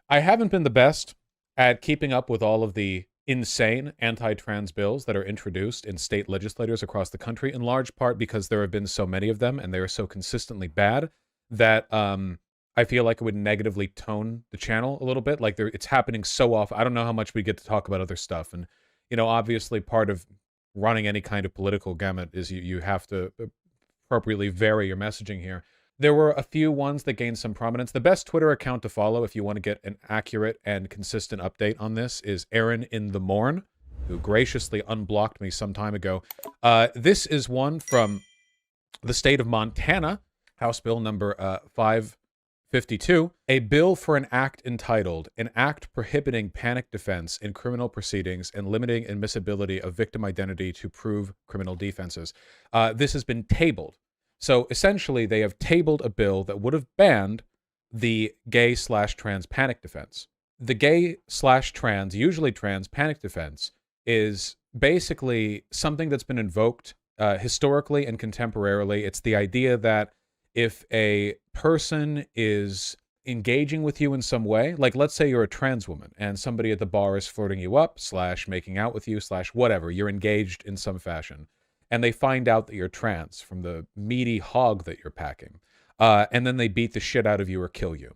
I haven't been the best at keeping up with all of the insane anti-trans bills that are introduced in state legislators across the country, in large part because there have been so many of them and they are so consistently bad that I feel like it would negatively tone the channel a little bit. Like it's happening so often. I don't know how much we get to talk about other stuff. And, you know, obviously part of running any kind of political gamut is you have to appropriately vary your messaging here. There were a few ones that gained some prominence. The best Twitter account to follow if you want to get an accurate and consistent update on this is Aaron in the Morn, who graciously unblocked me some time ago. This is one from the state of Montana, House Bill number 552, a bill for an act entitled, an act prohibiting panic defense in criminal proceedings and limiting admissibility of victim identity to prove criminal defenses. This has been tabled. So essentially, they have tabled a bill that would have banned the gay/trans panic defense. The gay/trans, usually trans, panic defense is basically something that's been invoked historically and contemporarily. It's the idea that if a person is engaging with you in some way, like let's say you're a trans woman and somebody at the bar is flirting you up, /making out with you, /whatever, you're engaged in some fashion, and they find out that you're trans from the meaty hog that you're packing, and then they beat the shit out of you or kill you.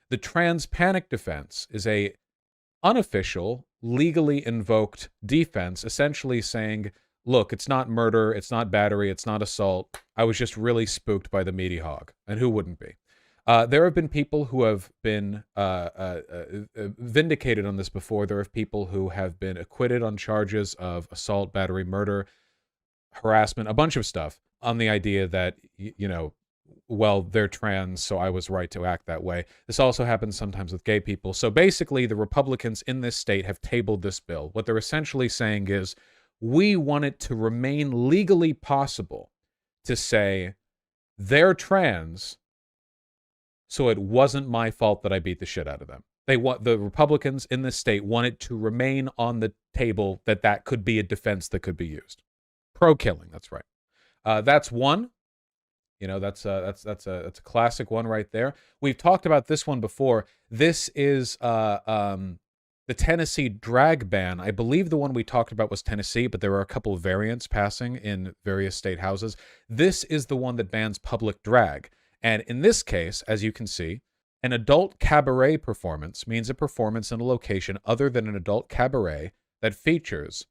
The trans panic defense is a unofficial, legally invoked defense, essentially saying, look, it's not murder, it's not battery, it's not assault. I was just really spooked by the meaty hog. And who wouldn't be? There have been people who have been vindicated on this before. There are people who have been acquitted on charges of assault, battery, murder, harassment, a bunch of stuff on the idea that, you know, well, they're trans, so I was right to act that way. This also happens sometimes with gay people. So basically, the Republicans in this state have tabled this bill. What they're essentially saying is, we want it to remain legally possible to say, they're trans, so it wasn't my fault that I beat the shit out of them. The Republicans in this state want it to remain on the table that that could be a defense that could be used. Pro-killing, that's right. That's one. You know, that's a classic one right there. We've talked about this one before. This is the Tennessee drag ban. I believe the one we talked about was Tennessee, but there are a couple of variants passing in various state houses. This is the one that bans public drag. And in this case, as you can see, an adult cabaret performance means a performance in a location other than an adult cabaret that features,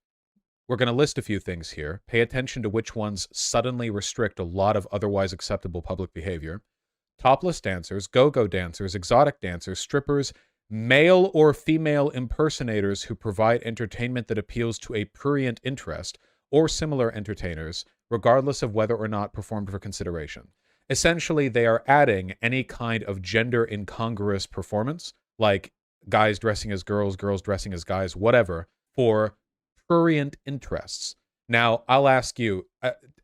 we're going to list a few things here. Pay attention to which ones suddenly restrict a lot of otherwise acceptable public behavior. Topless dancers, go-go dancers, exotic dancers, strippers, male or female impersonators who provide entertainment that appeals to a prurient interest, or similar entertainers, regardless of whether or not performed for consideration. Essentially, they are adding any kind of gender incongruous performance, like guys dressing as girls, girls dressing as guys, whatever, for prurient interests. Now, I'll ask you,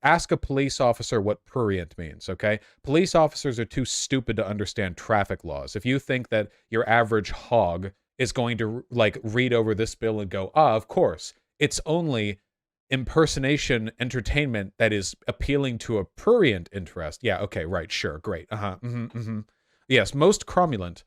ask a police officer what prurient means, okay? Police officers are too stupid to understand traffic laws. If you think that your average hog is going to, like, read over this bill and go, of course, it's only impersonation entertainment that is appealing to a prurient interest. Yeah, okay, right, sure, great. Yes, most cromulent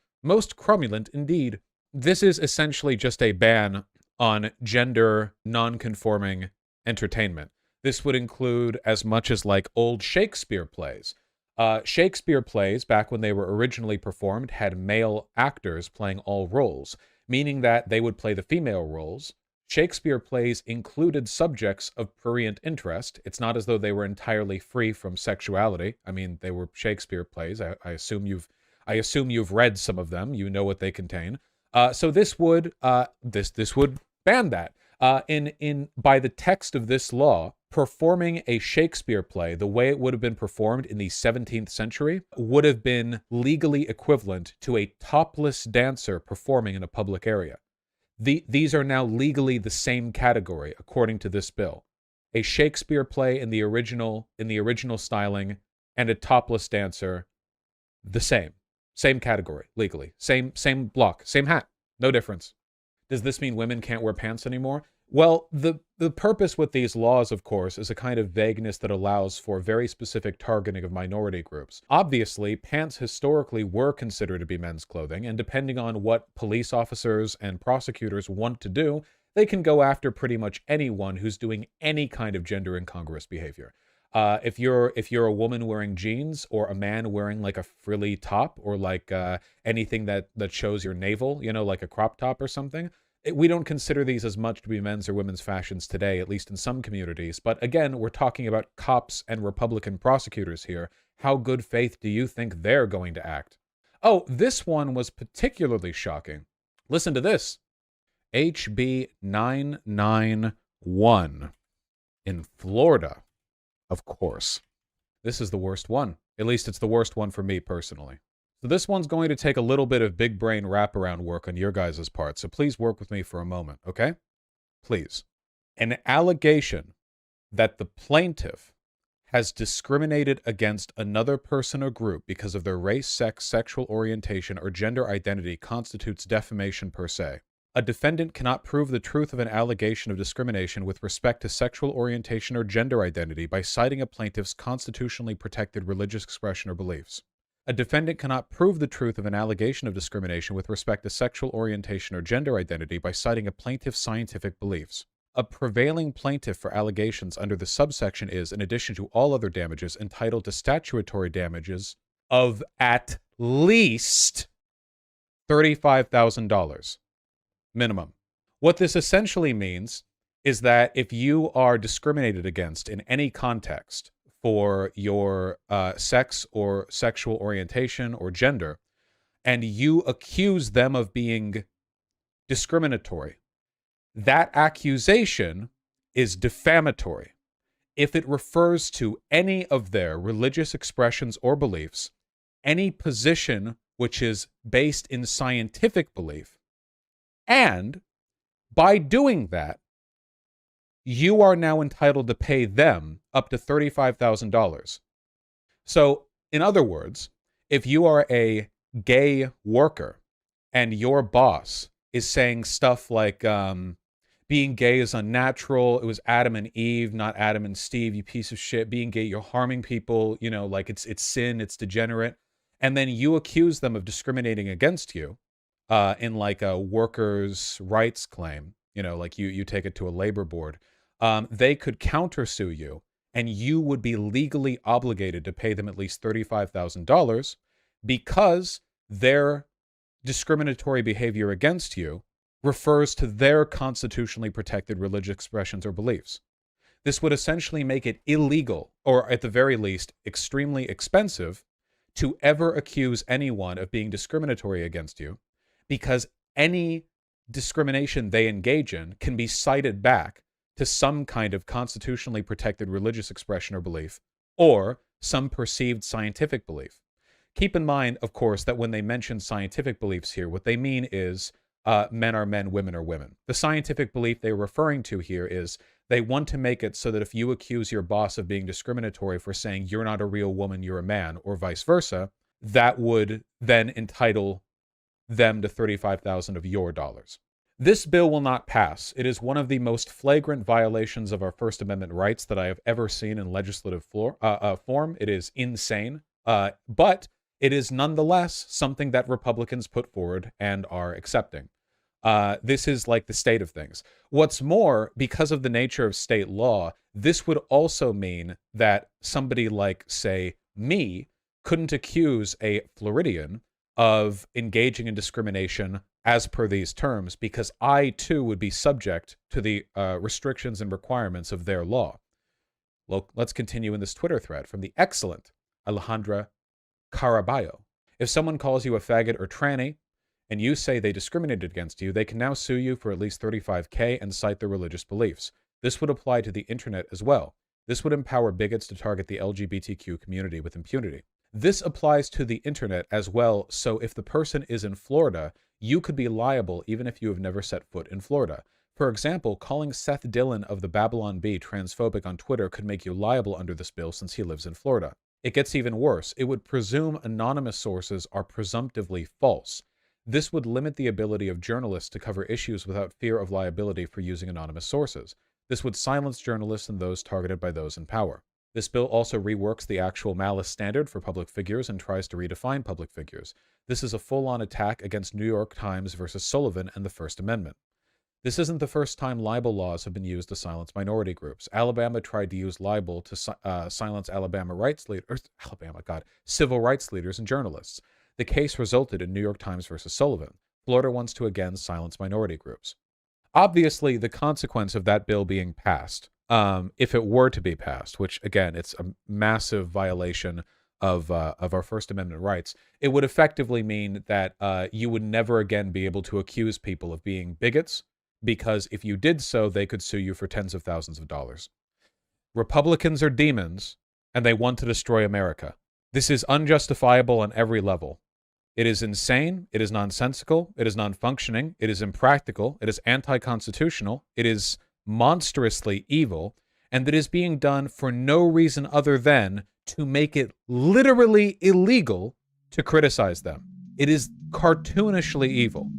indeed. This is essentially just a ban on gender non-conforming entertainment. This would include as much as like old Shakespeare plays. Shakespeare plays, back when they were originally performed, had male actors playing all roles, meaning that they would play the female roles. Shakespeare plays included subjects of prurient interest. It's not as though they were entirely free from sexuality. I mean, they were Shakespeare plays. I assume you've read some of them. You know what they contain. So this would ban that. By the text of this law, performing a Shakespeare play the way it would have been performed in the 17th century would have been legally equivalent to a topless dancer performing in a public area. These are now legally the same category according to this bill. A Shakespeare play in the original styling and a topless dancer, the same category legally, same block, same hat, no difference. Does this mean women can't wear pants anymore? Well, the purpose with these laws, of course, is a kind of vagueness that allows for very specific targeting of minority groups. Obviously, pants historically were considered to be men's clothing, and depending on what police officers and prosecutors want to do, they can go after pretty much anyone who's doing any kind of gender incongruous behavior. If you're a woman wearing jeans, or a man wearing like a frilly top, or like anything that shows your navel, like a crop top or something, we don't consider these as much to be men's or women's fashions today, at least in some communities. But again, we're talking about cops and Republican prosecutors here. How good faith do you think they're going to act? Oh, this one was particularly shocking. Listen to this. HB 991 in Florida, of course. This is the worst one. At least it's the worst one for me personally. So this one's going to take a little bit of big brain wraparound work on your guys' part, so please work with me for a moment, okay? Please. An allegation that the plaintiff has discriminated against another person or group because of their race, sex, sexual orientation, or gender identity constitutes defamation per se. A defendant cannot prove the truth of an allegation of discrimination with respect to sexual orientation or gender identity by citing a plaintiff's constitutionally protected religious expression or beliefs. A defendant cannot prove the truth of an allegation of discrimination with respect to sexual orientation or gender identity by citing a plaintiff's scientific beliefs. A prevailing plaintiff for allegations under the subsection is, in addition to all other damages, entitled to statutory damages of at least $35,000 minimum. What this essentially means is that if you are discriminated against in any context for your sex or sexual orientation or gender, and you accuse them of being discriminatory, that accusation is defamatory. If it refers to any of their religious expressions or beliefs, any position which is based in scientific belief, and by doing that, you are now entitled to pay them up to $35,000. So, in other words, if you are a gay worker and your boss is saying stuff like, being gay is unnatural, it was Adam and Eve, not Adam and Steve, you piece of shit, being gay, you're harming people, like it's sin, it's degenerate, and then you accuse them of discriminating against you in like a workers' rights claim, like you take it to a labor board, they could countersue you, and you would be legally obligated to pay them at least $35,000 because their discriminatory behavior against you refers to their constitutionally protected religious expressions or beliefs. This would essentially make it illegal, or at the very least, extremely expensive, to ever accuse anyone of being discriminatory against you, because any discrimination they engage in can be cited back to some kind of constitutionally protected religious expression or belief, or some perceived scientific belief. Keep in mind, of course, that when they mention scientific beliefs here, what they mean is men are men, women are women. The scientific belief they're referring to here is they want to make it so that if you accuse your boss of being discriminatory for saying you're not a real woman, you're a man, or vice versa, that would then entitle them to $35,000 of your dollars. This bill will not pass. It is one of the most flagrant violations of our First Amendment rights that I have ever seen in legislative form. It is insane, but it is nonetheless something that Republicans put forward and are accepting. This is like the state of things. What's more, because of the nature of state law, this would also mean that somebody like, say, me, couldn't accuse a Floridian of engaging in discrimination as per these terms, because I, too, would be subject to the restrictions and requirements of their law. Well, let's continue in this Twitter thread from the excellent Alejandra Caraballo. If someone calls you a faggot or tranny, and you say they discriminated against you, they can now sue you for at least $35K and cite their religious beliefs. This would apply to the internet as well. This would empower bigots to target the LGBTQ community with impunity. This applies to the internet as well, so if the person is in Florida, you could be liable even if you have never set foot in Florida. For example, calling Seth Dillon of the Babylon Bee transphobic on Twitter could make you liable under this bill since he lives in Florida. It gets even worse. It would presume anonymous sources are presumptively false. This would limit the ability of journalists to cover issues without fear of liability for using anonymous sources. This would silence journalists and those targeted by those in power. This bill also reworks the actual malice standard for public figures and tries to redefine public figures. This is a full-on attack against New York Times versus Sullivan and the First Amendment. This isn't the first time libel laws have been used to silence minority groups. Alabama tried to use libel to silence civil rights leaders and journalists. The case resulted in New York Times versus Sullivan. Florida wants to again silence minority groups. Obviously, the consequence of that bill being passed, if it were to be passed, which again, it's a massive violation of our First Amendment rights, it would effectively mean that you would never again be able to accuse people of being bigots, because if you did so, they could sue you for tens of thousands of dollars. Republicans are demons, and they want to destroy America. This is unjustifiable on every level. It is insane, it is nonsensical, it is non-functioning, it is impractical, it is anti-constitutional, it is monstrously evil, and it is being done for no reason other than to make it literally illegal to criticize them. It is cartoonishly evil.